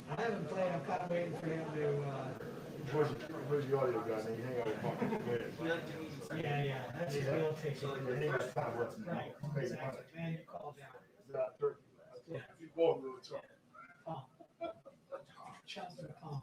I haven't played. I'm kind of waiting for him to. Where's the audio guy? You hang out with Mark. Yeah. That's his real ticket. He ain't got time for it. Right. Exactly. Man, you called down. Not Turkey. Yeah. You both really talk. Palm. Chums in the palm.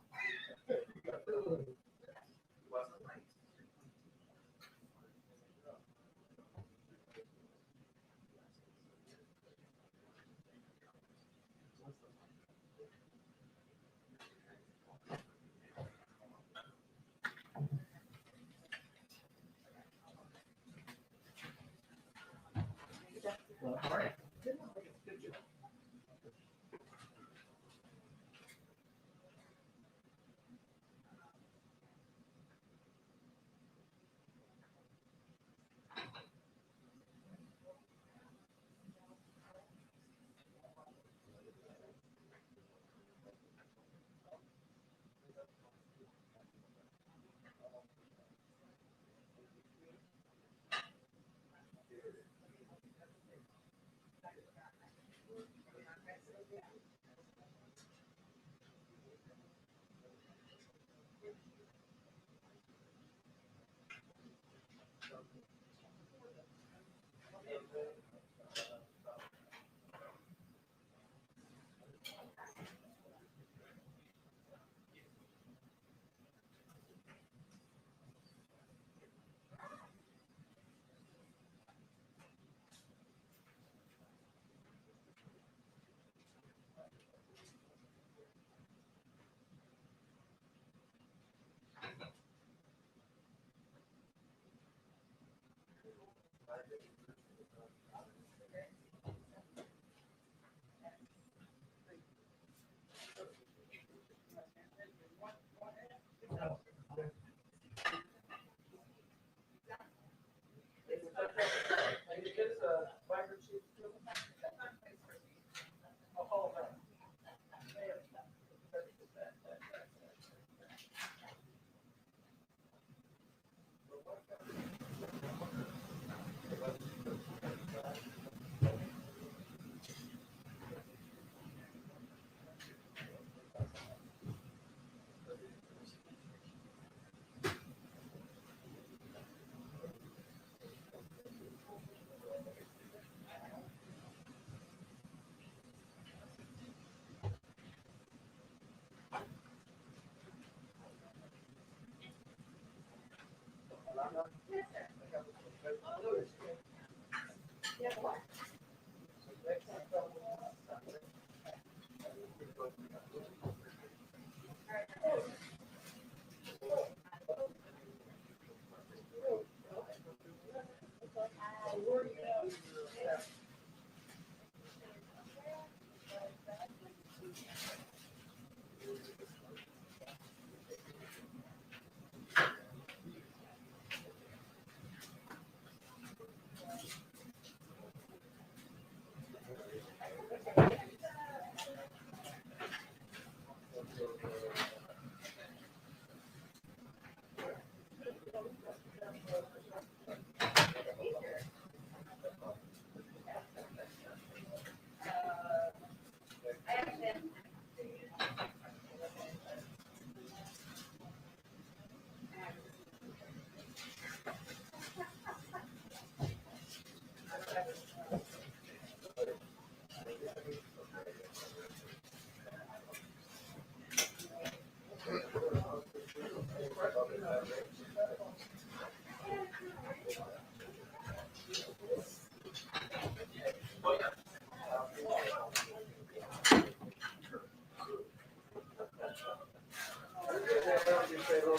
I'm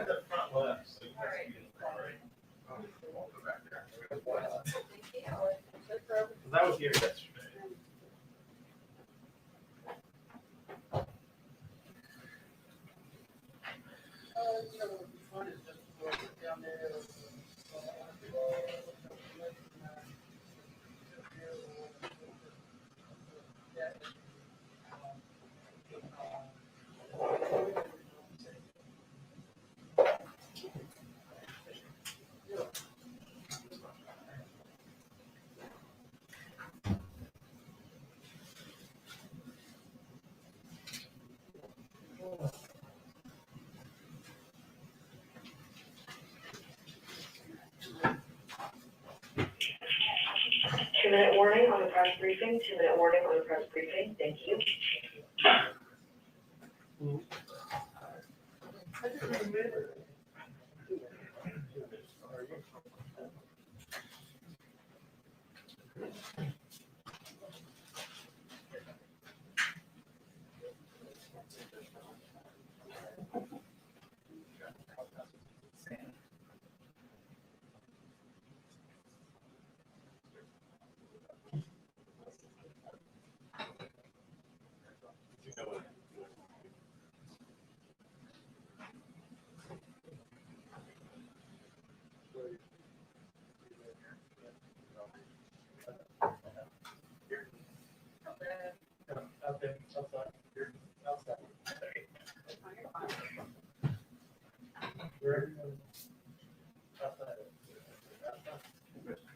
in the front left. So I was here yesterday. Two-minute warning on the press briefing, 2-minute warning on the press briefing, thank you.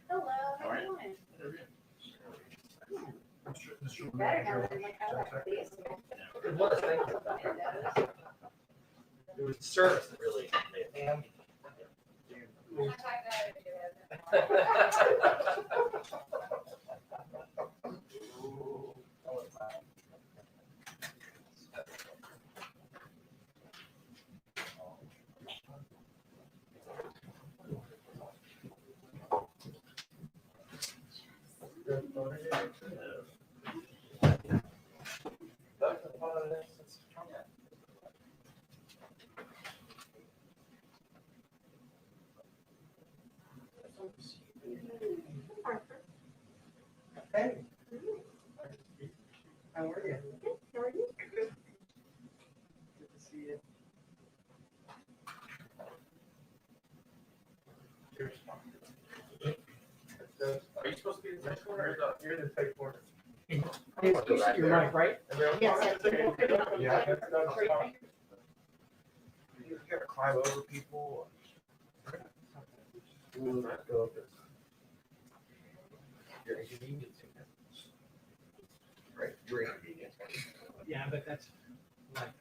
Hello, how are you doing? Better now than like I like these. It was, thank you. It was service that really made it. Hey. How are you? How are you? Good to see you. Are you supposed to be the next one or the? You're in the tight corner. You set your mic, right? Yes. Yeah, that's fine. You gotta climb over people. Your inconvenience. Right, your inconvenience. Yeah, but that's like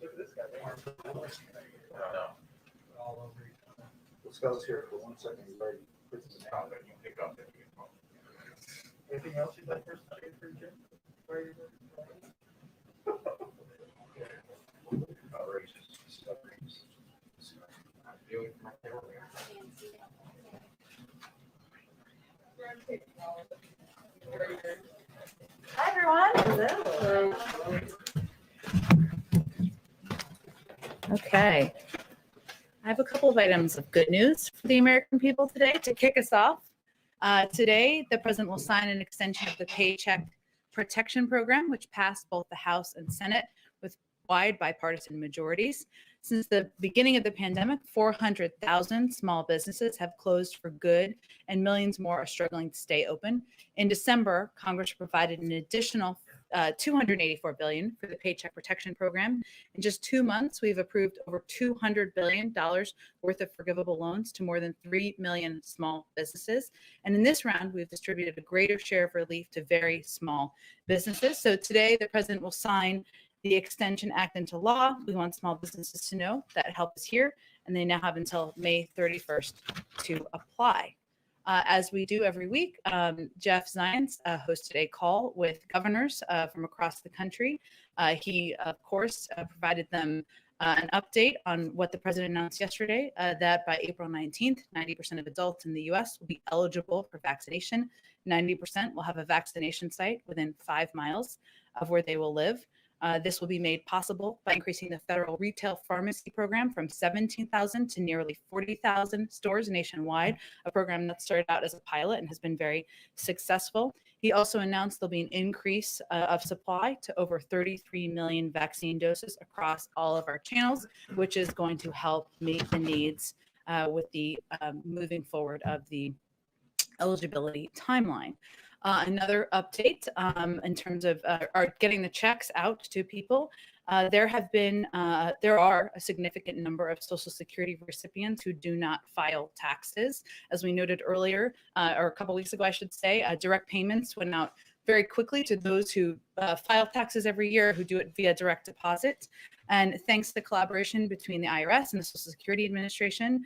Look at this guy. No. all over each other. This guy's here for 1 second. He's already put his name. That you pick up that you can call. Anything else you'd like for us to do for Jim? Where are you Outrageous discoveries. I'm doing my favorite. Hi, everyone. Hello. Okay. I have a couple of items of good news for the American people today to kick us off. Today, the president will sign an extension of the Paycheck Protection Program, which passed both the House and Senate with wide bipartisan majorities. Since the beginning of the pandemic, 400,000 small businesses have closed for good, and millions more are struggling to stay open. In December, Congress provided an additional $284 billion for the Paycheck Protection Program. In just 2 months, we've approved over $200 billion worth of forgivable loans to more than 3 million small businesses. And in this round, we've distributed a greater share of relief to very small businesses. So today, the president will sign the Extension Act into law. We want small businesses to know that help is here, and they now have until May 31st to apply. As we do every week, Jeff Zients hosted a call with governors from across the country. He, of course, provided them an update on what the president announced yesterday, that by April 19th, 90% of adults in the US will be eligible for vaccination. 90% will have a vaccination site within 5 miles of where they will live. This will be made possible by increasing the federal retail pharmacy program from 17,000 to nearly 40,000 stores nationwide, a program that started out as a pilot and has been very successful. He also announced there'll be an increase of supply to over 33 million vaccine doses across all of our channels, which is going to help meet the needs with the moving forward of the eligibility timeline. Another update in terms of getting the checks out to people. There are a significant number of Social Security recipients who do not file taxes. As we noted earlier, or a couple weeks ago, I should say, direct payments went out very quickly to those who file taxes every year, who do it via direct deposit. And thanks to collaboration between the IRS and the Social Security Administration,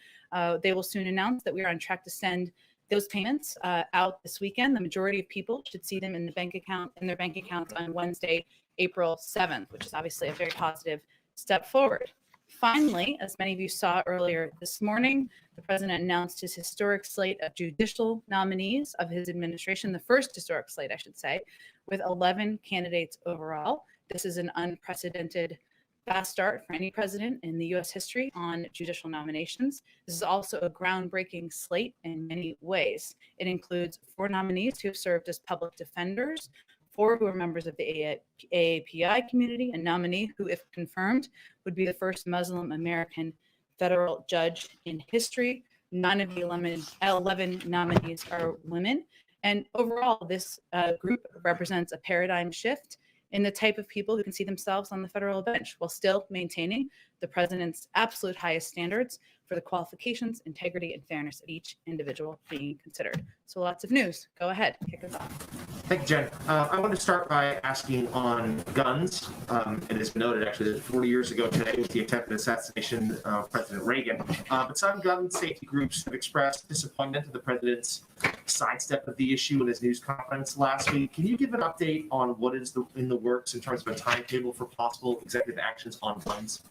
they will soon announce that we are on track to send those payments out this weekend. The majority of people should see them in their bank accounts on Wednesday, April 7th, which is obviously a very positive step forward. Finally, as many of you saw earlier this morning, the president announced his historic slate of judicial nominees of his administration, the first historic slate, I should say, with 11 candidates overall. This is an unprecedented fast start for any president in the U.S. history on judicial nominations. This is also a groundbreaking slate in many ways. It includes 4 nominees who have served as public defenders, 4 who are members of the AAPI community, a nominee who, if confirmed, would be the first Muslim American federal judge in history. None of the 11 nominees are women. And overall, this group represents a paradigm shift in the type of people who can see themselves on the federal bench while still maintaining the president's absolute highest standards for the qualifications, integrity, and fairness of each individual being considered. So lots of news. Go ahead, kick us off. Thank you, Jen. I want to start by asking on guns. It has been noted actually that 40 years ago today was the attempted assassination of President Reagan. But some gun safety groups have expressed disappointment at the president's sidestep of the issue in his news conference last week. Can you give an update on what is in the works in terms of a timetable for possible executive actions on guns?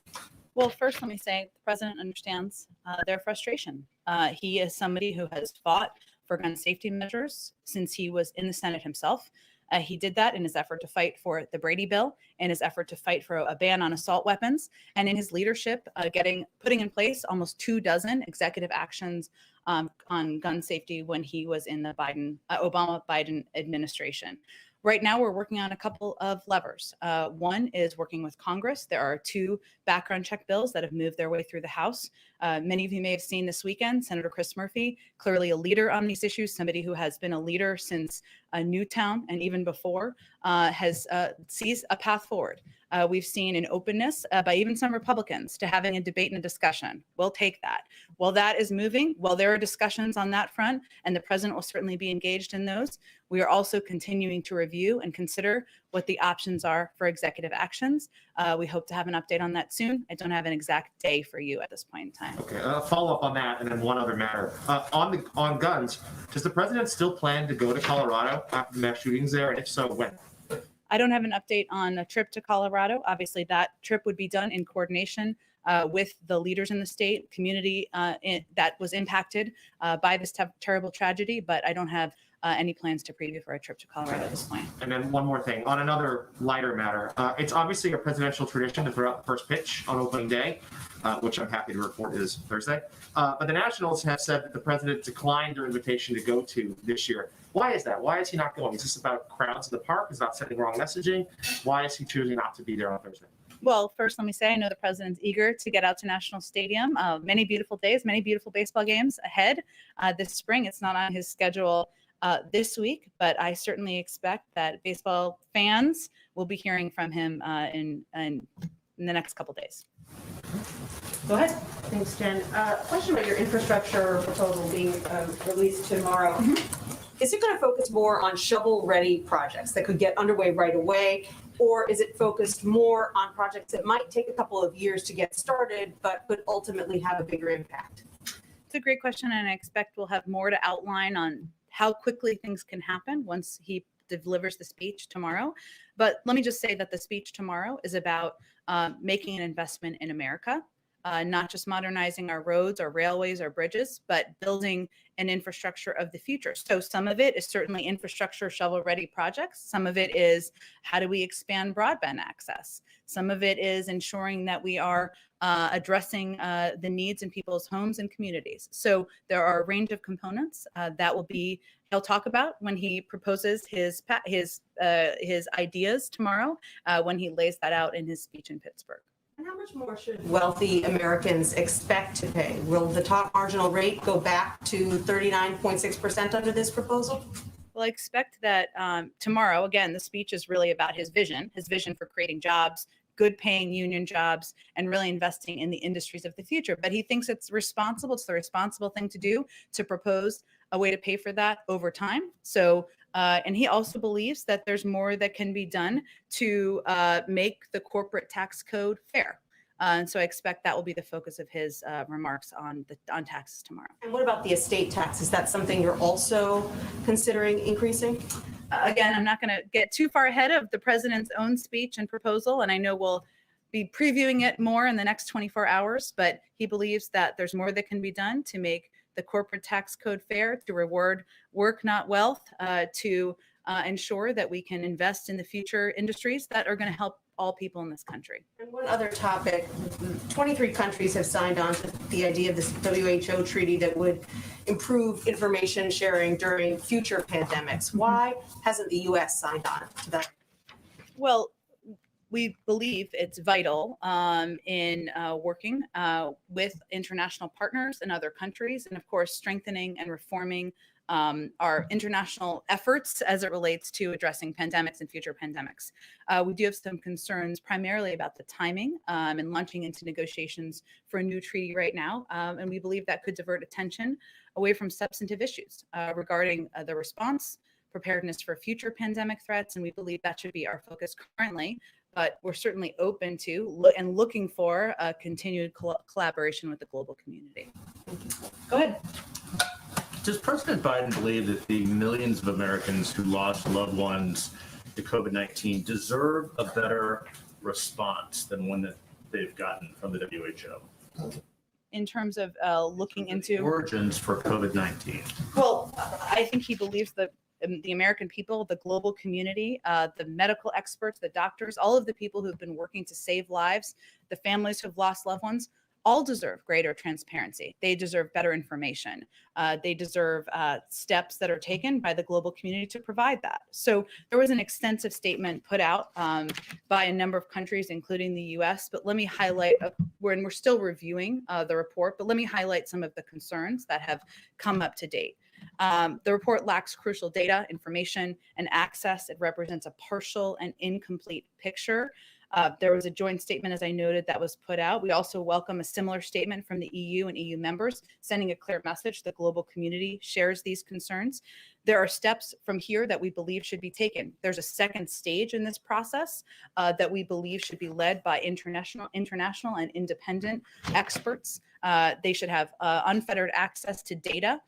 Well, first, let me say the president understands their frustration. He is somebody who has fought for gun safety measures since he was in the Senate himself. He did that in his effort to fight for the Brady Bill, in his effort to fight for a ban on assault weapons, and in his leadership, putting in place almost 24 executive actions on gun safety when he was in the Obama-Biden administration. Right now, we're working on a couple of levers. One is working with Congress. There are 2 background check bills that have moved their way through the House. Many of you may have seen this weekend, Senator Chris Murphy, clearly a leader on these issues, somebody who has been a leader since Newtown and even before, sees a path forward. We've seen an openness by even some Republicans to having a debate and a discussion. We'll take that. While that is moving, while there are discussions on that front, and the president will certainly be engaged in those, we are also continuing to review and consider what the options are for executive actions. We hope to have an update on that soon. I don't have an exact day for you at this point in time. Okay, follow up on that, and then one other matter. On guns, does the president still plan to go to Colorado after the mass shootings there, and if so, when? I don't have an update on a trip to Colorado. Obviously, that trip would be done in coordination with the leaders in the state, community that was impacted by this terrible tragedy, but I don't have any plans to preview for a trip to Colorado at this point. And then one more thing, on another lighter matter, it's obviously a presidential tradition to throw out the first pitch on opening day, which I'm happy to report is Thursday. But the Nationals have said that the president declined their invitation to go to this year. Why is that? Why is he not going? Is this about crowds in the park? Is it about sending wrong messaging? Why is he choosing not to be there on Thursday? Well, first, let me say I know the president's eager to get out to National Stadium. Many beautiful days, many beautiful baseball games ahead this spring. It's not on his schedule this week, but I certainly expect that baseball fans will be hearing from him in the next couple days. Go ahead. Thanks, Jen. Question about your infrastructure proposal being released tomorrow. Mm-hmm. Is it going to focus more on shovel-ready projects that could get underway right away, or is it focused more on projects that might take a couple of years to get started but could ultimately have a bigger impact? It's a great question, and I expect we'll have more to outline on how quickly things can happen once he delivers the speech tomorrow. But let me just say that the speech tomorrow is about making an investment in America, not just modernizing our roads, our railways, our bridges, but building an infrastructure of the future. So some of it is certainly infrastructure shovel-ready projects. Some of it is how do we expand broadband access? Some of it is ensuring that we are addressing the needs in people's homes and communities. So there are a range of components that he'll talk about when he proposes his ideas tomorrow, when he lays that out in his speech in Pittsburgh. And how much more should wealthy Americans expect to pay? Will the top marginal rate go back to 39.6% under this proposal? Well, I expect that tomorrow, again, the speech is really about his vision for creating jobs, good paying union jobs, and really investing in the industries of the future. But he thinks it's the responsible thing to do, to propose a way to pay for that over time. So, and he also believes that there's more that can be done to make the corporate tax code fair. And so I expect that will be the focus of his remarks on taxes tomorrow. And what about the estate tax? Is that something you're also considering increasing? Again, I'm not going to get too far ahead of the president's own speech and proposal, and I know we'll be previewing it more in the next 24 hours, but he believes that there's more that can be done to make the corporate tax code fair, to reward work, not wealth, to ensure that we can invest in the future industries that are going to help all people in this country. And one other topic, 23 countries have signed on to the idea of this WHO treaty that would improve information sharing during future pandemics. Why hasn't the US signed on to that? Well, we believe it's vital in working with international partners and other countries, and of course, strengthening and reforming our international efforts as it relates to addressing pandemics and future pandemics. We do have some concerns primarily about the timing and launching into negotiations for a new treaty right now. And we believe that could divert attention away from substantive issues regarding the response, preparedness for future pandemic threats. And we believe that should be our focus currently. But we're certainly open to and looking for a continued collaboration with the global community. Go ahead. Does President Biden believe that the millions of Americans who lost loved ones to COVID-19 deserve a better response than one that they've gotten from the WHO? In terms of looking into origins for COVID-19? Well, I think he believes that the American people, the global community, the medical experts, the doctors, all of the people who've been working to save lives, the families who've lost loved ones, all deserve greater transparency. They deserve better information. They deserve steps that are taken by the global community to provide that. So there was an extensive statement put out by a number of countries, including the US, but let me highlight, we're still reviewing the report, but let me highlight some of the concerns that have come up to date. The report lacks crucial data, information, and access. It represents a partial and incomplete picture. There was a joint statement, as I noted, that was put out. We also welcome a similar statement from the EU and EU members, sending a clear message the global community shares these concerns. There are steps from here that we believe should be taken. There's a second stage in this process that we believe should be led by international and independent experts. They should have unfettered access to data.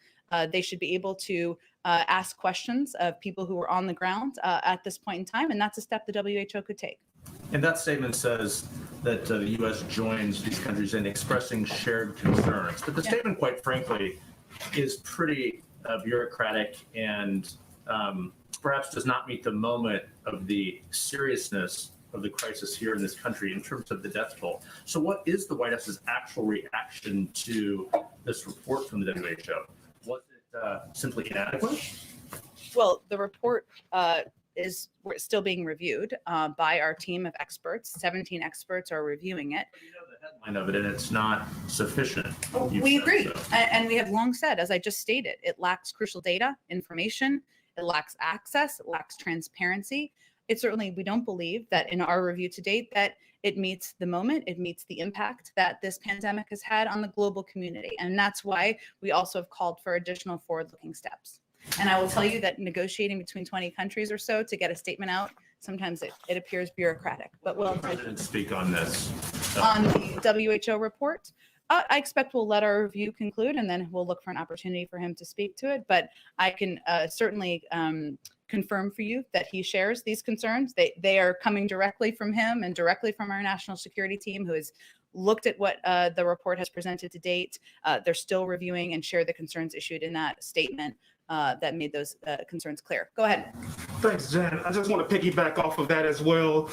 They should be able to ask questions of people who are on the ground at this point in time, and that's a step the WHO could take. And that statement says that the U.S. joins these countries in expressing shared concerns. But the statement, quite frankly, is pretty bureaucratic and perhaps does not meet the moment of the seriousness of the crisis here in this country in terms of the death toll. So what is the White House's actual reaction to this report from the WHO? Was it simply inadequate? Well, the report is still being reviewed by our team of experts. 17 experts are reviewing it. You know the headline of it, and it's not sufficient. We agree. So. And we have long said, as I just stated, it lacks crucial data, information, it lacks access, it lacks transparency. It certainly, we don't believe that in our review to date that it meets the moment, it meets the impact that this pandemic has had on the global community. And that's why we also have called for additional forward-looking steps. And I will tell you that negotiating between 20 countries or so to get a statement out, sometimes it appears bureaucratic. But we'll President speak on this. On the WHO report, I expect we'll let our review conclude and then we'll look for an opportunity for him to speak to it. But I can certainly confirm for you that he shares these concerns. They are coming directly from him and directly from our national security team, who has looked at what the report has presented to date. They're still reviewing and share the concerns issued in that statement that made those concerns clear. Go ahead. Thanks, Jen. I just want to piggyback off of that as well.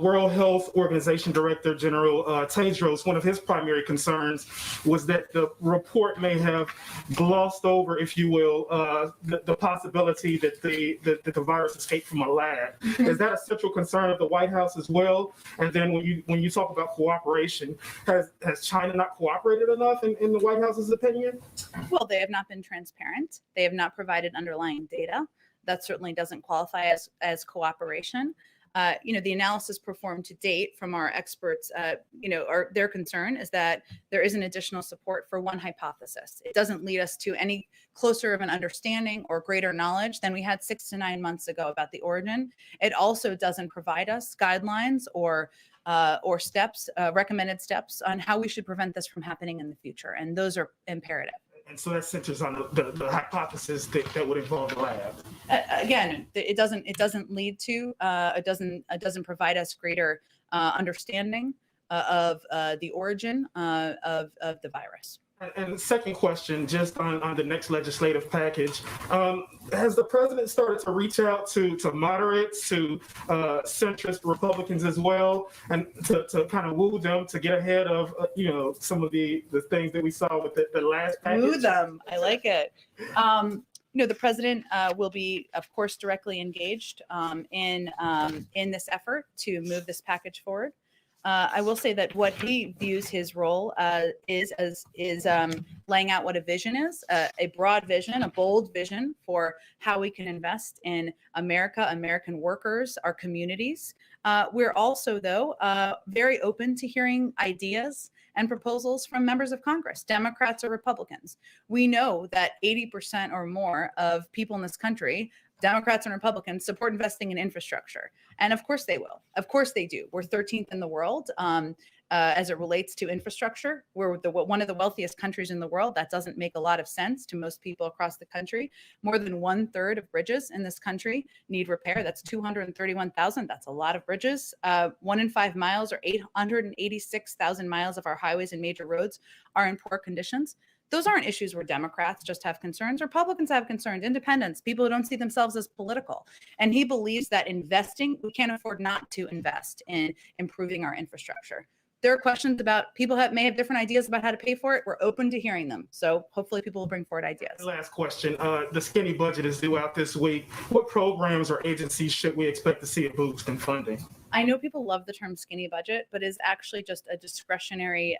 World Health Organization Director General Tedros, one of his primary concerns was that the report may have glossed over, if you will, the possibility that the virus escaped from a lab. Is that a central concern of the White House as well? And then when you talk about cooperation, has China not cooperated enough in the White House's opinion? Well, they have not been transparent. They have not provided underlying data. That certainly doesn't qualify as cooperation. The analysis performed to date from our experts, their concern is that there isn't additional support for one hypothesis. It doesn't lead us to any closer of an understanding or greater knowledge than we had 6 to 9 months ago about the origin. It also doesn't provide us guidelines or steps, recommended steps on how we should prevent this from happening in the future. And those are imperative. And so that centers on the hypothesis that would involve the lab. Again, it doesn't lead to, it doesn't provide us greater understanding of the origin of the virus. And the second question, just on the next legislative package, has the president started to reach out to moderates, to centrist Republicans as well, and to kind of woo them to get ahead of some of the things that we saw with the last package? Woo them. I like it. The president will be, of course, directly engaged in this effort to move this package forward. I will say that what he views his role is laying out what a vision is, a broad vision, a bold vision for how we can invest in America, American workers, our communities. We're also, though, very open to hearing ideas and proposals from members of Congress, Democrats or Republicans. We know that 80% or more of people in this country, Democrats and Republicans, support investing in infrastructure. And of course they will. Of course they do. We're 13th in the world as it relates to infrastructure. We're one of the wealthiest countries in the world. That doesn't make a lot of sense to most people across the country. More than 1/3 of bridges in this country need repair. That's 231,000. That's a lot of bridges. 1 in 5 miles, or 886,000 miles of our highways and major roads are in poor conditions. Those aren't issues where Democrats just have concerns. Republicans have concerns, independents, people who don't see themselves as political. And he believes that investing, we can't afford not to invest in improving our infrastructure. There are questions about people may have different ideas about how to pay for it. We're open to hearing them. So hopefully people will bring forward ideas. Last question. The skinny budget is due out this week. What programs or agencies should we expect to see a boost in funding? I know people love the term skinny budget, but it's actually just a discretionary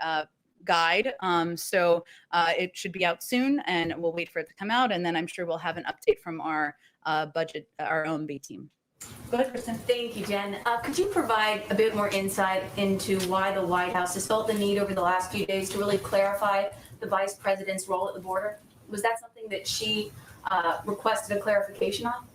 guide. So it should be out soon, and we'll wait for it to come out. And then I'm sure we'll have an update from our budget, our own B team. Go ahead, Kristen. Thank you, Jen. Could you provide a bit more insight into why the White House has felt the need over the last few days to really clarify the vice president's role at the border? Was that something that she requested a clarification on?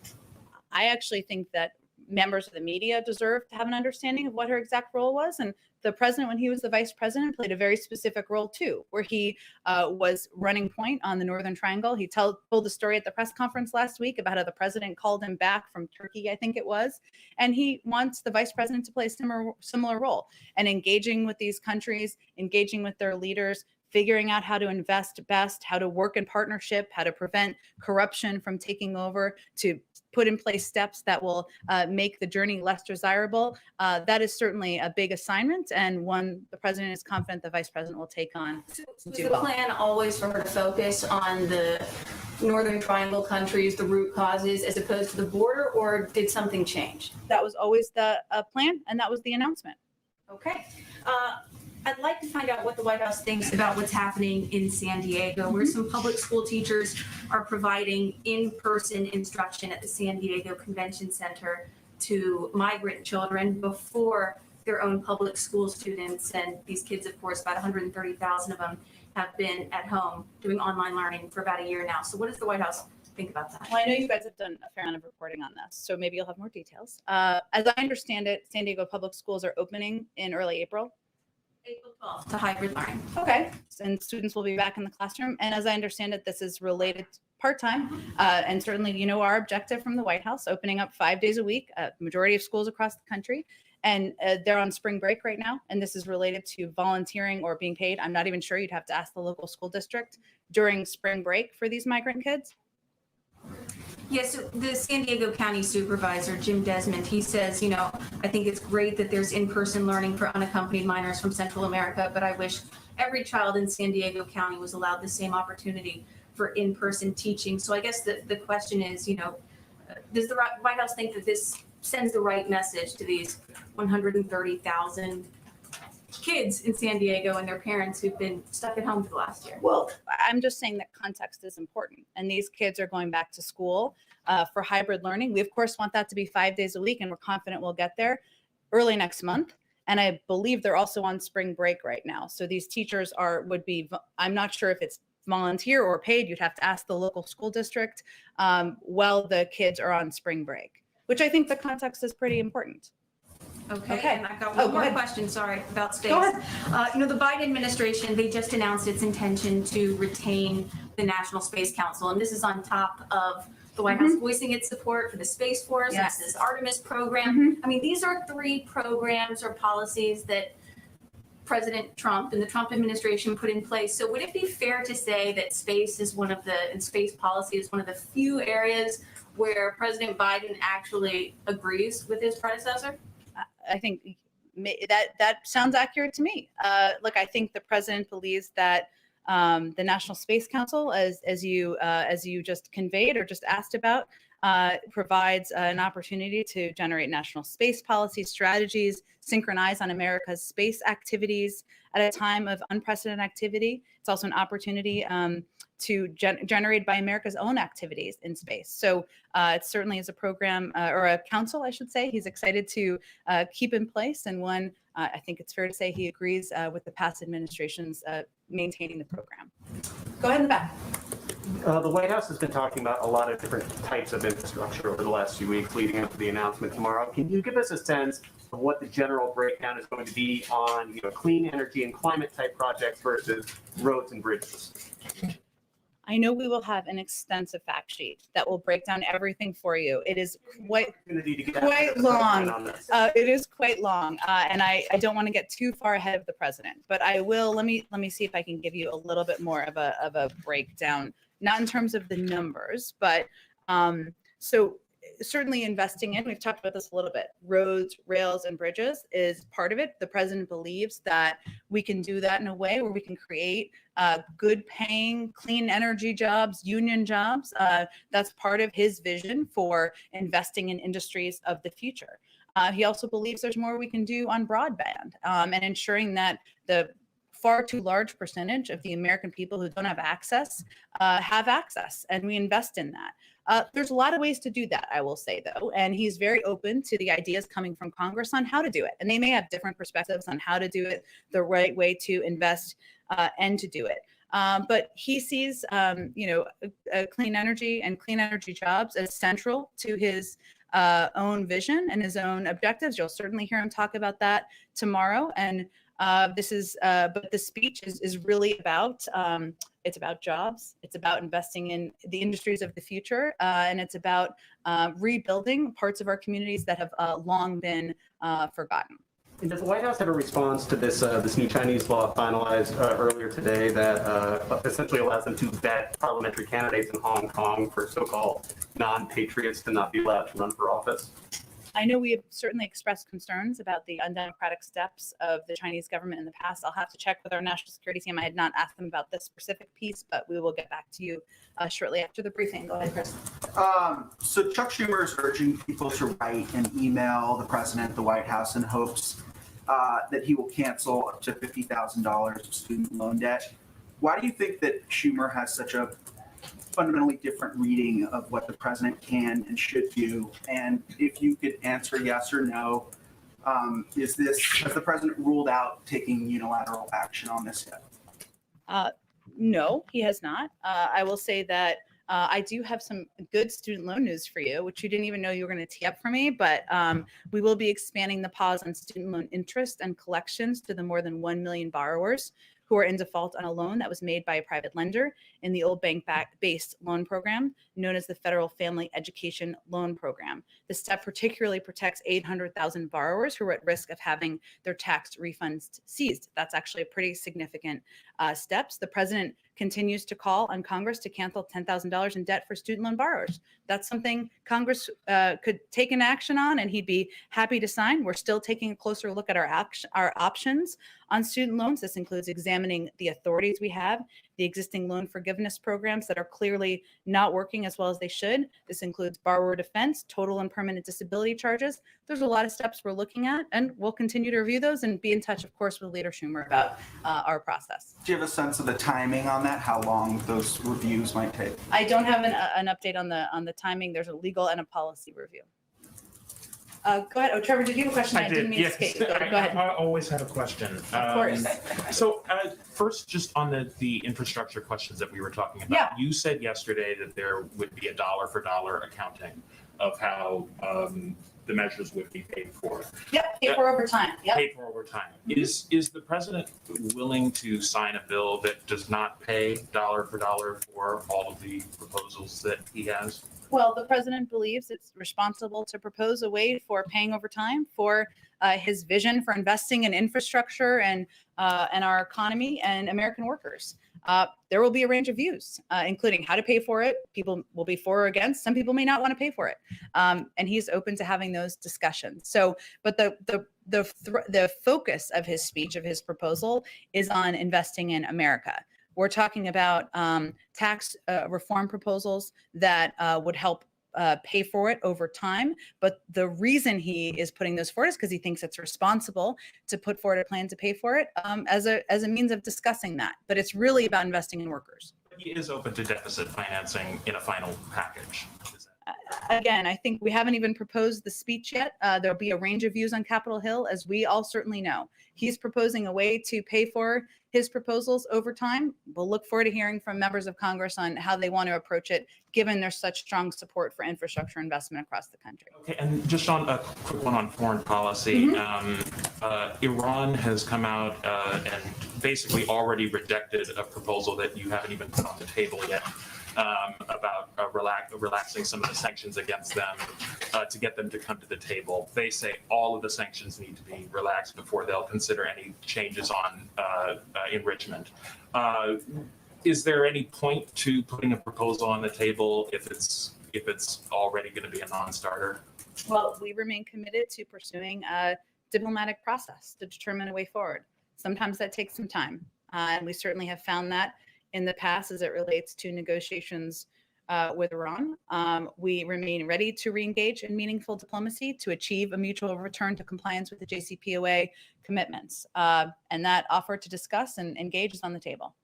I actually think that members of the media deserve to have an understanding of what her exact role was. And the president, when he was the vice president, played a very specific role too, where he was running point on the Northern Triangle. He told the story at the press conference last week about how the president called him back from Turkey, I think it was. And he wants the vice president to play a similar role and engaging with these countries, engaging with their leaders, figuring out how to invest best, how to work in partnership, how to prevent corruption from taking over, to put in place steps that will make the journey less desirable. That is certainly a big assignment, and one the president is confident the vice president will take on. Was the plan always for her to focus on the Northern Triangle countries, the root causes, as opposed to the border, or did something change? That was always the plan, and that was the announcement. Okay. I'd like to find out what the White House thinks about what's happening in San Diego, where some public school teachers are providing in-person instruction at the San Diego Convention Center to migrant children before their own public school students. And these kids, of course, about 130,000 of them have been at home doing online learning for about a year now. So what does the White House think about that? Well, I know you guys have done a fair amount of reporting on this, so maybe you'll have more details. As I understand it, San Diego public schools are opening in early April. April 12th to hybrid learning. Okay, and students will be back in the classroom. And as I understand it, this is related part-time. And certainly, you know, our objective from the White House, opening up 5 days a week at majority of schools across the country. And they're on spring break right now. And this is related to volunteering or being paid. I'm not even sure. You'd have to ask the local school district during spring break for these migrant kids. Yes, so the San Diego County Supervisor, Jim Desmond, he says, you know, I think it's great that there's in-person learning for unaccompanied minors from Central America, but I wish every child in San Diego County was allowed the same opportunity for in-person teaching. So I guess the question is, you know, does the White House think that this sends the right message to these 130,000 kids in San Diego and their parents who've been stuck at home for the last year? Well, I'm just saying that context is important. And these kids are going back to school for hybrid learning. We, of course, want that to be 5 days a week, and we're confident we'll get there early next month. And I believe they're also on spring break right now. So these teachers would be, I'm not sure if it's volunteer or paid. You'd have to ask the local school district while the kids are on spring break, which I think the context is pretty important. Okay, and I've got Oh, one go more ahead. question, sorry, about space. Go ahead. You know, the Biden administration, they just announced its intention to retain the National Space Council, and this is on top of the White House voicing its support for the Space Force, Yes. NASA's Artemis program. I mean, these are 3 programs or policies that President Trump and the Trump administration put in place. So would it be fair to say that space is and space policy is one of the few areas where President Biden actually agrees with his predecessor? I think that sounds accurate to me. Look, I think the president believes that the National Space Council, as you just conveyed or just asked about, provides an opportunity to generate national space policy strategies, synchronize on America's space activities at a time of unprecedented activity. It's also an opportunity to generate by America's own activities in space. So it certainly is a program or a council, I should say, he's excited to keep in place, and one I think it's fair to say he agrees with the past administration's maintaining the program. Go ahead in the back. The White House has been talking about a lot of different types of infrastructure over the last few weeks leading up to the announcement tomorrow. Can you give us a sense of what the general breakdown is going to be on, you know, clean energy and climate type projects versus roads and bridges? I know we will have an extensive fact sheet that will break down everything for you. It is quite long. It is quite long, and I don't want to get too far ahead of the president. But I will. Let me see if I can give you a little bit more of a breakdown, not in terms of the numbers, but so certainly investing in. We've talked about this a little bit. Roads, rails, and bridges is part of it. The president believes that we can do that in a way where we can create good paying, clean energy jobs, union jobs. That's part of his vision for investing in industries of the future. He also believes there's more we can do on broadband and ensuring that the far too large percentage of the American people who don't have access, and we invest in that. There's a lot of ways to do that, I will say, though, and he's very open to the ideas coming from Congress on how to do it. And they may have different perspectives on how to do it, the right way to invest and to do it. But he sees, clean energy and clean energy jobs as central to his own vision and his own objectives. You'll certainly hear him talk about that tomorrow. And but the speech is really about, it's about jobs, it's about investing in the industries of the future, and it's about rebuilding parts of our communities that have long been forgotten. And does the White House have a response to this new Chinese law finalized earlier today that essentially allows them to vet parliamentary candidates in Hong Kong for so-called non-patriots to not be allowed to run for office? I know we have certainly expressed concerns about the undemocratic steps of the Chinese government in the past. I'll have to check with our national security team. I had not asked them about this specific piece, but we will get back to you shortly after the briefing. Go ahead, Chris. So Chuck Schumer is urging people to write and email the president, the White House, in hopes that he will cancel up to $50,000 of student loan debt. Why do you think that Schumer has such a fundamentally different reading of what the president can and should do? And if you could answer yes or no, has the president ruled out taking unilateral action on this yet? No, he has not. I will say that I do have some good student loan news for you, which you didn't even know you were going to tee up for me, but we will be expanding the pause on student loan interest and collections to the more than 1 million borrowers who are in default on a loan that was made by a private lender in the old bank-based loan program known as the Federal Family Education Loan Program. This step particularly protects 800,000 borrowers who are at risk of having their tax refunds seized. That's actually a pretty significant steps. The president continues to call on Congress to cancel $10,000 in debt for student loan borrowers. That's something Congress could take an action on, and he'd be happy to sign. We're still taking a closer look at our options on student loans. This includes examining the authorities we have, the existing loan forgiveness programs that are clearly not working as well as they should. This includes borrower defense, total and permanent disability charges. There's a lot of steps we're looking at, and we'll continue to review those and be in touch, of course, with Leader Schumer about our process. Do you have a sense of the timing on that, how long those reviews might take? I don't have an update on the timing. There's a legal and a policy review. Go ahead. Oh, Trevor, did you have a question? I didn't mean to escape. Go ahead. I always have a question. Of course. So first, just on the infrastructure questions that we were talking about, Yeah. you said yesterday that there would be a dollar for dollar accounting of how the measures would be paid for. Yep, paid for over time. Yep. Paid for over time. Is the president willing to sign a bill that does not pay dollar for dollar for all of the proposals that he has? Well, the president believes it's responsible to propose a way for paying over time for his vision for investing in infrastructure and our economy and American workers. There will be a range of views, including how to pay for it. People will be for or against. Some people may not want to pay for it, and he's open to having those discussions. So, but the focus of his speech, of his proposal, is on investing in America. We're talking about tax reform proposals that would help pay for it over time. But the reason he is putting those forward is because he thinks it's responsible to put forward a plan to pay for it as a means of discussing that. But it's really about investing in workers. He is open to deficit financing in a final package. Again, I think we haven't even proposed the speech yet. There'll be a range of views on Capitol Hill, as we all certainly know. He's proposing a way to pay for his proposals over time. We'll look forward to hearing from members of Congress on how they want to approach it, given there's such strong support for infrastructure investment across the country. Okay, and just on a quick one on foreign policy, Iran has come out and basically already rejected a proposal that you haven't even put on the table yet. About relaxing some of the sanctions against them to get them to come to the table. They say all of the sanctions need to be relaxed before they'll consider any changes on enrichment. Is there any point to putting a proposal on the table if it's already going to be a non-starter? Well, we remain committed to pursuing a diplomatic process to determine a way forward. Sometimes that takes some time, and we certainly have found that in the past as it relates to negotiations with Iran. We remain ready to re-engage in meaningful diplomacy to achieve a mutual return to compliance with the JCPOA commitments. And that offer to discuss and engage is on the table.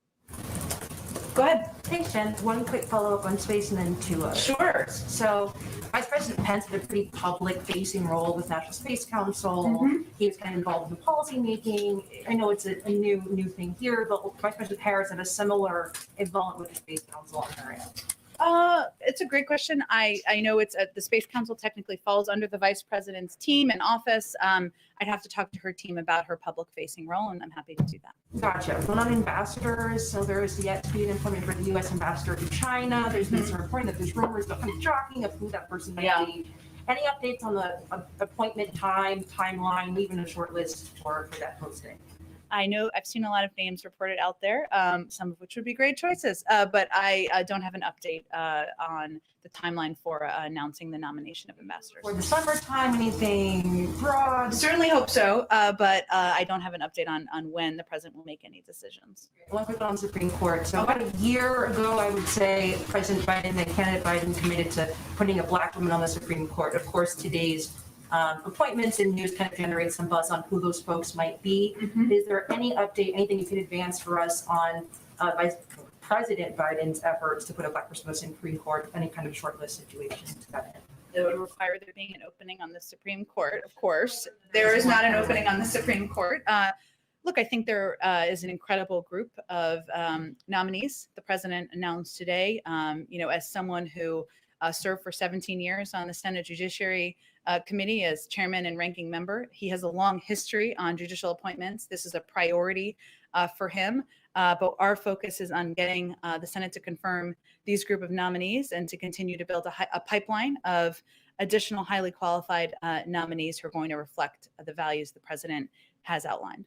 Go ahead. Thanks, Jen. One quick follow-up on space and then two others. Sure. So Vice President Pence had a pretty public-facing role with National Space Council. He was kind of involved in policy making. I know it's a new thing here, but Vice President Harris had a similar involvement with the Space Council on her end. It's a great question. I know it's the Space Council technically falls under the Vice President's team and office. I'd have to talk to her team about her public-facing role, and I'm happy to do that. Gotcha. One on ambassadors. So there is yet to be an appointment for the U.S. ambassador to China. There's been some reporting that there's rumors, but kind of shocking of who that person might be. Any updates on the appointment timeline, even a short list for that posting? I know I've seen a lot of names reported out there, some of which would be great choices, but I don't have an update on the timeline for announcing the nomination of ambassadors. For the summertime, anything broad? Certainly hope so, but I don't have an update on when the president will make any decisions. One quick on the Supreme Court. So about a year ago, I would say President Biden and candidate Biden committed to putting a Black woman on the Supreme Court. Of course, today's appointments and news kind of generate some buzz on who those folks might be. Is there any update, anything you can advance for us on Vice President Biden's efforts to put a Black person on the Supreme Court, any kind of shortlist situation to that end? It would require there being an opening on the Supreme Court, of course. There is not an opening on the Supreme Court. Look, I think there is an incredible group of nominees the president announced today. As someone who served for 17 years on the Senate Judiciary Committee as chairman and ranking member, he has a long history on judicial appointments. This is a priority for him. But our focus is on getting the Senate to confirm these group of nominees and to continue to build a pipeline of additional highly qualified nominees who are going to reflect the values the president has outlined.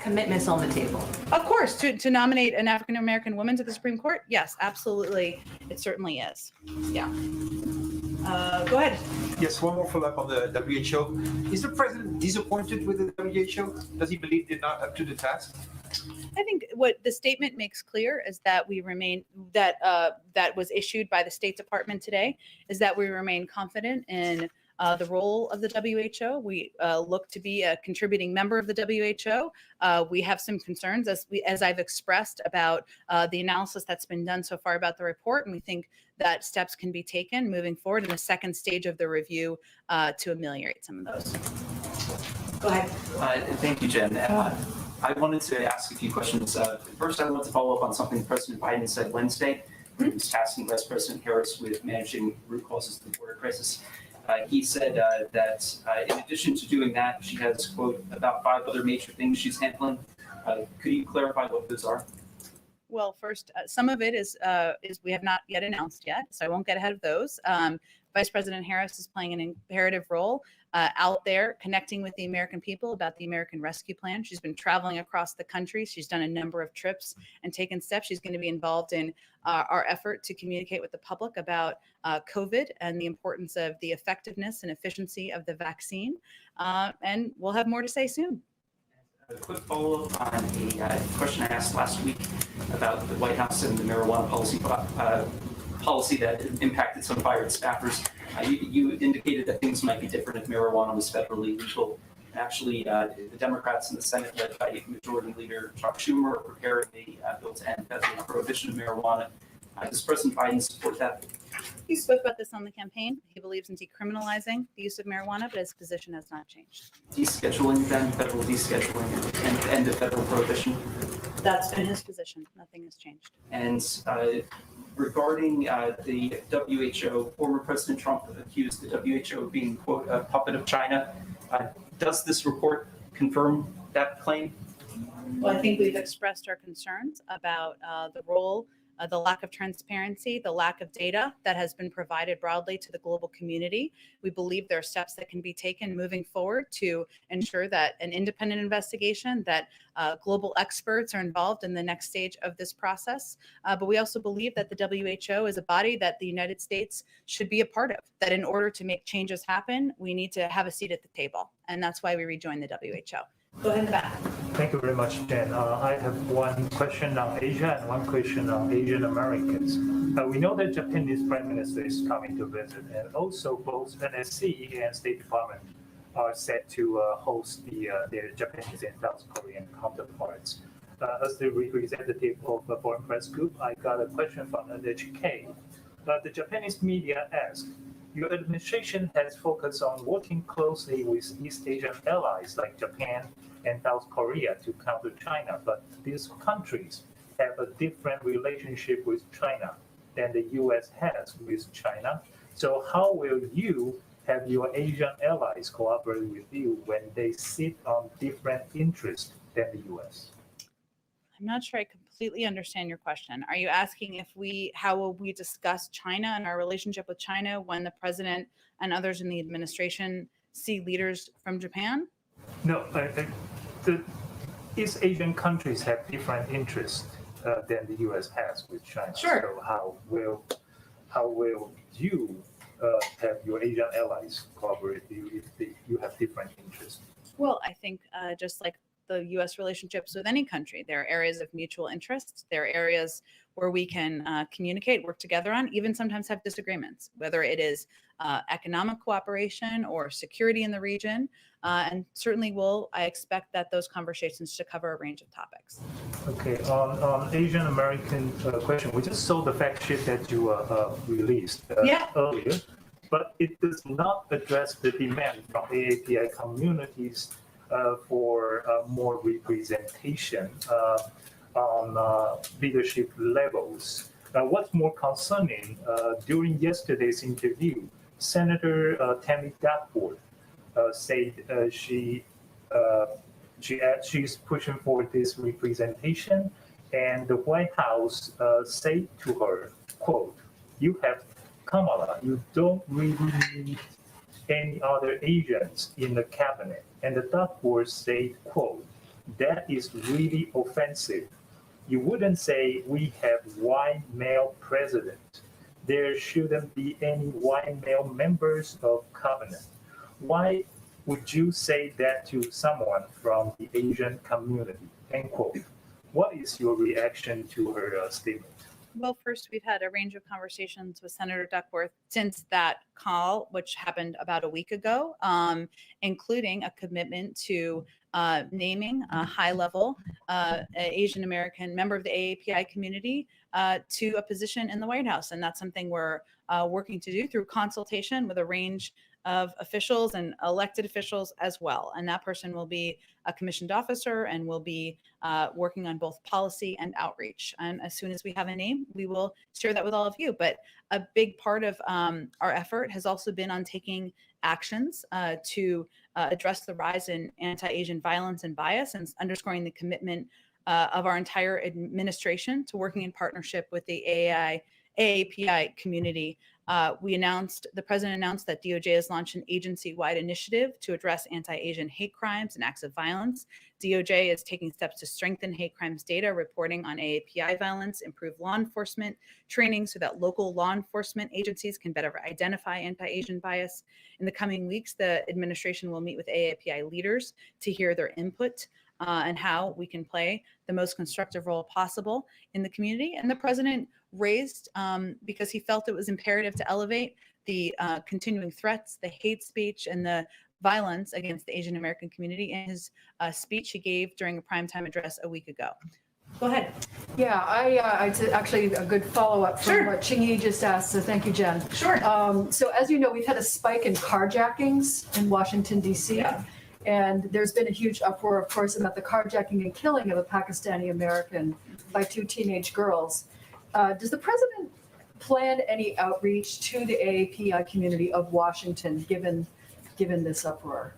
Commitments on the table. Of course, to nominate an African American woman to the Supreme Court, yes, absolutely, it certainly is. Yeah. Go ahead. Yes, one more follow-up on the WHO. Is the president disappointed with the WHO? Does he believe they're not up to the task? I think what the statement makes clear is that we remain that was issued by the State Department today is that we remain confident in the role of the WHO. We look to be a contributing member of the WHO. We have some concerns, as I've expressed, about the analysis that's been done so far about the report, and we think that steps can be taken moving forward in the second stage of the review to ameliorate some of those. Go ahead. Thank you, Jen. I wanted to ask a few questions. First, I wanted to follow up on something President Biden said Wednesday when he was tasking Vice President Harris with managing root causes of the border crisis. He said that in addition to doing that, she has, quote, about 5 other major things she's handling. Could you clarify what those are? Well, first, some of it is we have not yet announced yet, so I won't get ahead of those. Vice President Harris is playing an imperative role out there connecting with the American people about the American Rescue Plan. She's been traveling across the country. She's done a number of trips and taken steps. She's going to be involved in our effort to communicate with the public about COVID and the importance of the effectiveness and efficiency of the vaccine. And we'll have more to say soon. A quick follow-up on a question I asked last week about the White House and the marijuana policy that impacted some fired staffers. You indicated that things might be different if marijuana was federally legal. Actually, the Democrats in the Senate, led by Majority Leader Chuck Schumer, are preparing the bill to end federal prohibition of marijuana. Does President Biden support that? He spoke about this on the campaign. He believes in decriminalizing the use of marijuana, but his position has not changed. Descheduling then, federal descheduling, and end of federal prohibition? That's been his position. Nothing has changed. And regarding the WHO, former President Trump accused the WHO of being, quote, a puppet of China. Does this report confirm that claim? Well, I think we've expressed our concerns about the role, the lack of transparency, the lack of data that has been provided broadly to the global community. We believe there are steps that can be taken moving forward to ensure that an independent investigation, that global experts are involved in the next stage of this process. But we also believe that the WHO is a body that the United States should be a part of, that in order to make changes happen, we need to have a seat at the table. And that's why we rejoined the WHO. Go ahead in the back. Thank you very much, Jen. I have one question on Asia and one question on Asian Americans. We know that Japanese Prime Minister is coming to visit, and also both NSC and State Department are set to host their Japanese and South Korean counterparts. As the representative of the Foreign Press Group, I got a question from NHK. The Japanese media asked, your administration has focused on working closely with East Asian allies like Japan and South Korea to counter China, but these countries have a different relationship with China than the US has with China. So how will you have your Asian allies cooperate with you when they sit on different interests than the US? I'm not sure I completely understand your question. Are you asking how will we discuss China and our relationship with China when the president and others in the administration see leaders from Japan? No, the East Asian countries have different interests than the US has with China. Sure. So how will you have your Asian allies cooperate with you if you have different interests? Well, I think just like the U.S. relationships with any country, there are areas of mutual interest. There are areas where we can communicate, work together on, even sometimes have disagreements, whether it is economic cooperation or security in the region. And certainly I expect that those conversations should cover a range of topics. Okay, on Asian American question, we just saw the fact sheet that you released earlier, but it does not address the demand from AAPI communities for more representation on leadership levels. What's more concerning, during yesterday's interview, Senator Tammy Duckworth said she's pushing for this representation, and the White House said to her, quote, "You have Kamala, you don't really need any other Asians in the cabinet." And the Duckworth said, quote, "That is really offensive. You wouldn't say we have white male president. There shouldn't be any white male members of cabinet. Why would you say that to someone from the Asian community?" End quote. What is your reaction to her statement? Well, first, we've had a range of conversations with Senator Duckworth since that call, which happened about a week ago, including a commitment to naming a high-level Asian American member of the AAPI community to a position in the White House. And that's something we're working to do through consultation with a range of officials and elected officials as well. And that person will be a commissioned officer and will be working on both policy and outreach. And as soon as we have a name, we will share that with all of you. But a big part of our effort has also been on taking actions to address the rise in anti-Asian violence and bias, and underscoring the commitment of our entire administration to working in partnership with the AAPI community. The president announced that DOJ has launched an agency-wide initiative to address anti-Asian hate crimes and acts of violence. DOJ is taking steps to strengthen hate crimes data reporting on AAPI violence, improve law enforcement training so that local law enforcement agencies can better identify anti-Asian bias. In the coming weeks, the administration will meet with AAPI leaders to hear their input and how we can play the most constructive role possible in the community. And the president raised, because he felt it was imperative to elevate the continuing threats, the hate speech, and the violence against the Asian American community in his speech he gave during a primetime address a week ago. Go ahead. Yeah, it's actually a good follow-up from what Chingy just asked, so thank you, Jen. Sure. So as you know, we've had a spike in carjackings in Washington, D.C. Yeah. And there's been a huge uproar, of course, about the carjacking and killing of a Pakistani American by 2 teenage girls. Does the president plan any outreach to the AAPI community of Washington, given this uproar?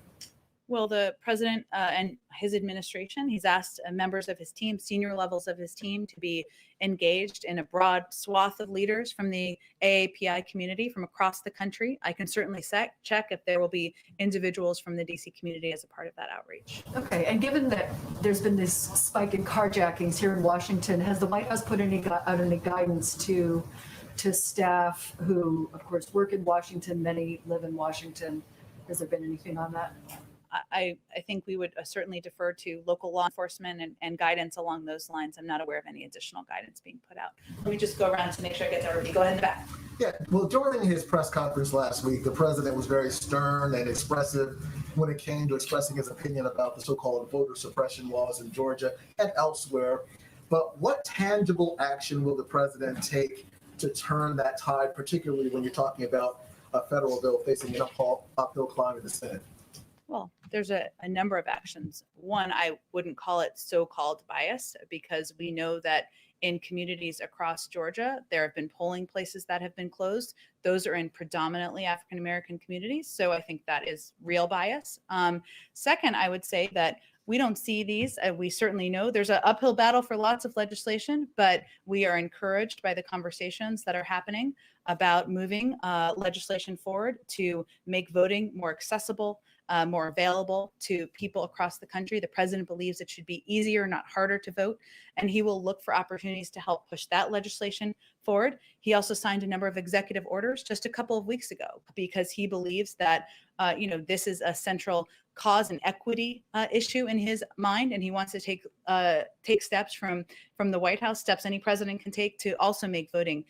Well, the president and his administration, he's asked members of his team, senior levels of his team, to be engaged in a broad swath of leaders from the AAPI community from across the country. I can certainly check if there will be individuals from the DC community as a part of that outreach. Okay, and given that there's been this spike in carjackings here in Washington, has the White House put out any guidance to staff who, of course, work in Washington, many live in Washington? Has there been anything on that? I think we would certainly defer to local law enforcement and guidance along those lines. I'm not aware of any additional guidance being put out. Let me just go around to make sure I get to everybody. Go ahead in the back. Yeah, well, during his press conference last week, the president was very stern and expressive when it came to expressing his opinion about the so-called voter suppression laws in Georgia and elsewhere. But what tangible action will the president take to turn that tide, particularly when you're talking about a federal bill facing an uphill climb in the Senate? Well, there's a number of actions. One, I wouldn't call it so-called bias, because we know that in communities across Georgia, there have been polling places that have been closed. Those are in predominantly African-American communities. So I think that is real bias. Second, I would say that we don't see these. We certainly know there's an uphill battle for lots of legislation, but we are encouraged by the conversations that are happening about moving legislation forward to make voting more accessible, more available to people across the country. The president believes it should be easier, not harder to vote, and he will look for opportunities to help push that legislation forward. He also signed a number of executive orders just a couple of weeks ago because he believes that this is a central cause and equity issue in his mind, and he wants to take steps from the White House, steps any president can take to also make voting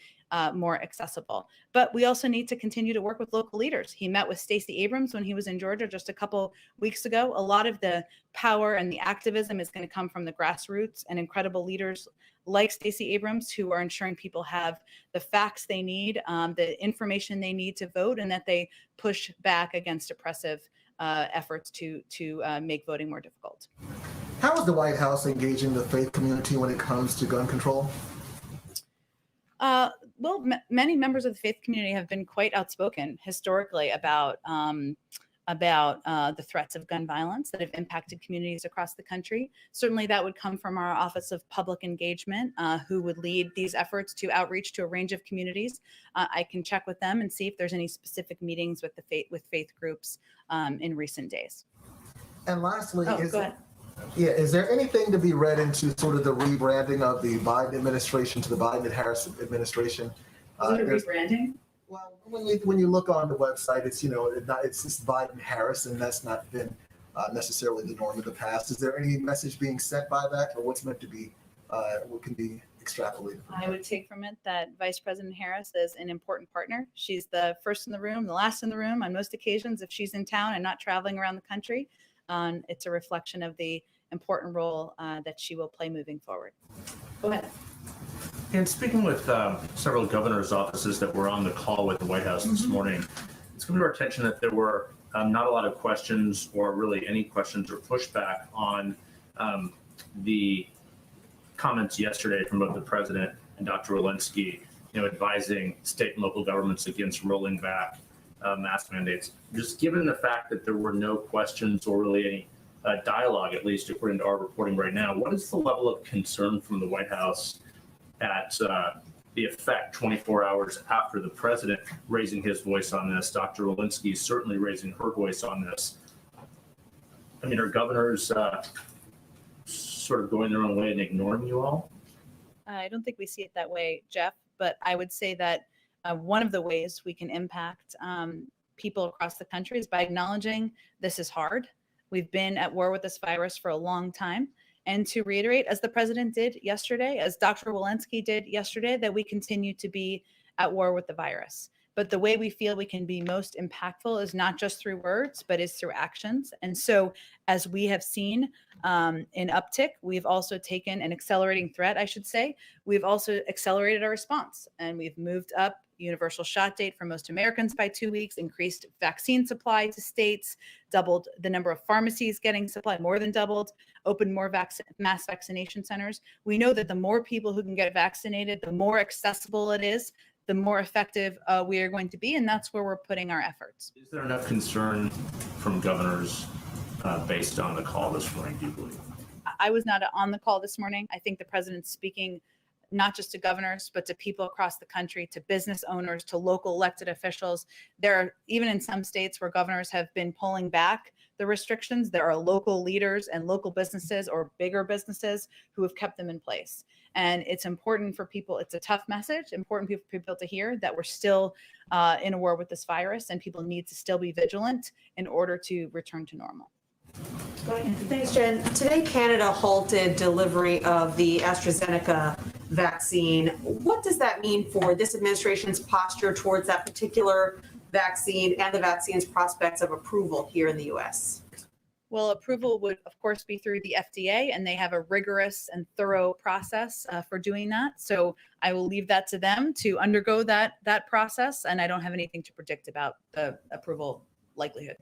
more accessible. But we also need to continue to work with local leaders. He met with Stacey Abrams when he was in Georgia just a couple weeks ago. A lot of the power and the activism is going to come from the grassroots and incredible leaders like Stacey Abrams, who are ensuring people have the facts they need, the information they need to vote, and that they push back against oppressive efforts to make voting more difficult. How is the White House engaging the faith community when it comes to gun control? Well, many members of the faith community have been quite outspoken historically about the threats of gun violence that have impacted communities across the country. Certainly that would come from our Office of Public Engagement, who would lead these efforts to outreach to a range of communities. I can check with them and see if there's any specific meetings with faith groups in recent days. And lastly, go ahead. Is there anything to be read into sort of the rebranding of the Biden administration to the Biden and Harris administration? Is it a rebranding? Well, when you look on the website, it's it's just Biden Harris, and that's not been necessarily the norm of the past. Is there any message being sent by that, or what's meant to be what can be extrapolated? I would take from it that Vice President Harris is an important partner. She's the first in the room, the last in the room on most occasions if she's in town and not traveling around the country. It's a reflection of the important role that she will play moving forward. Go ahead. And speaking with several governors' offices that were on the call with the White House this morning, it's come to our attention that there were not a lot of questions or really any questions or pushback on the comments yesterday from both the president and Dr. Walensky, advising state and local governments against rolling back mask mandates. Just given the fact that there were no questions or really any dialogue, at least according to our reporting right now, what is the level of concern from the White House at the effect 24 hours after the president raising his voice on this? Dr. Walensky is certainly raising her voice on this. I mean, are governors sort of going their own way and ignoring you all? I don't think we see it that way, Jeff, but I would say that one of the ways we can impact people across the country is by acknowledging this is hard. We've been at war with this virus for a long time. And to reiterate, as the president did yesterday, as Dr. Walensky did yesterday, that we continue to be at war with the virus. But the way we feel we can be most impactful is not just through words, but is through actions. And so as we have seen an uptick, we've also taken an accelerating threat, I should say. We've also accelerated our response, and we've moved up universal shot date for most Americans by 2 weeks, increased vaccine supply to states, doubled the number of pharmacies getting supply, more than doubled, opened more mass vaccination centers. We know that the more people who can get vaccinated, the more accessible it is, the more effective we are going to be, and that's where we're putting our efforts. Is there enough concern from governors based on the call this morning, do you believe? I was not on the call this morning. I think the president's speaking not just to governors, but to people across the country, to business owners, to local elected officials. There are, even in some states where governors have been pulling back the restrictions, there are local leaders and local businesses or bigger businesses who have kept them in place. And it's important for people, it's a tough message, important for people to hear that we're still in a war with this virus and people need to still be vigilant in order to return to normal. Thanks, Jen. Today, Canada halted delivery of the AstraZeneca vaccine. What does that mean for this administration's posture towards that particular vaccine and the vaccine's prospects of approval here in the U.S.? Well, approval would, of course, be through the FDA, and they have a rigorous and thorough process for doing that. So I will leave that to them to undergo that process, and I don't have anything to predict about the approval likelihood.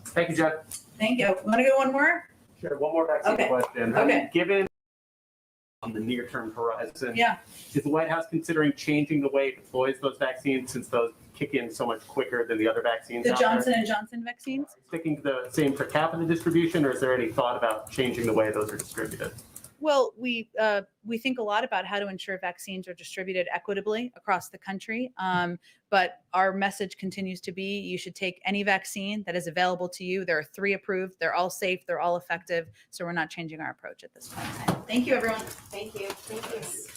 Thank you, Jen. Thank you. Want to go one more? Sure, one more vaccine question. Okay. Given on the near-term horizon, is the White House considering changing the way it deploys those vaccines since those kick in so much quicker than the other vaccines The out there? Johnson & Johnson vaccines? Sticking to the same per capita distribution, or is there any thought about changing the way those are distributed? Well, we think a lot about how to ensure vaccines are distributed equitably across the country. But our message continues to be you should take any vaccine that is available to you. There are 3 approved. They're all safe. They're all effective. So we're not changing our approach at this point in time. Thank you, everyone. Thank you. Thank you.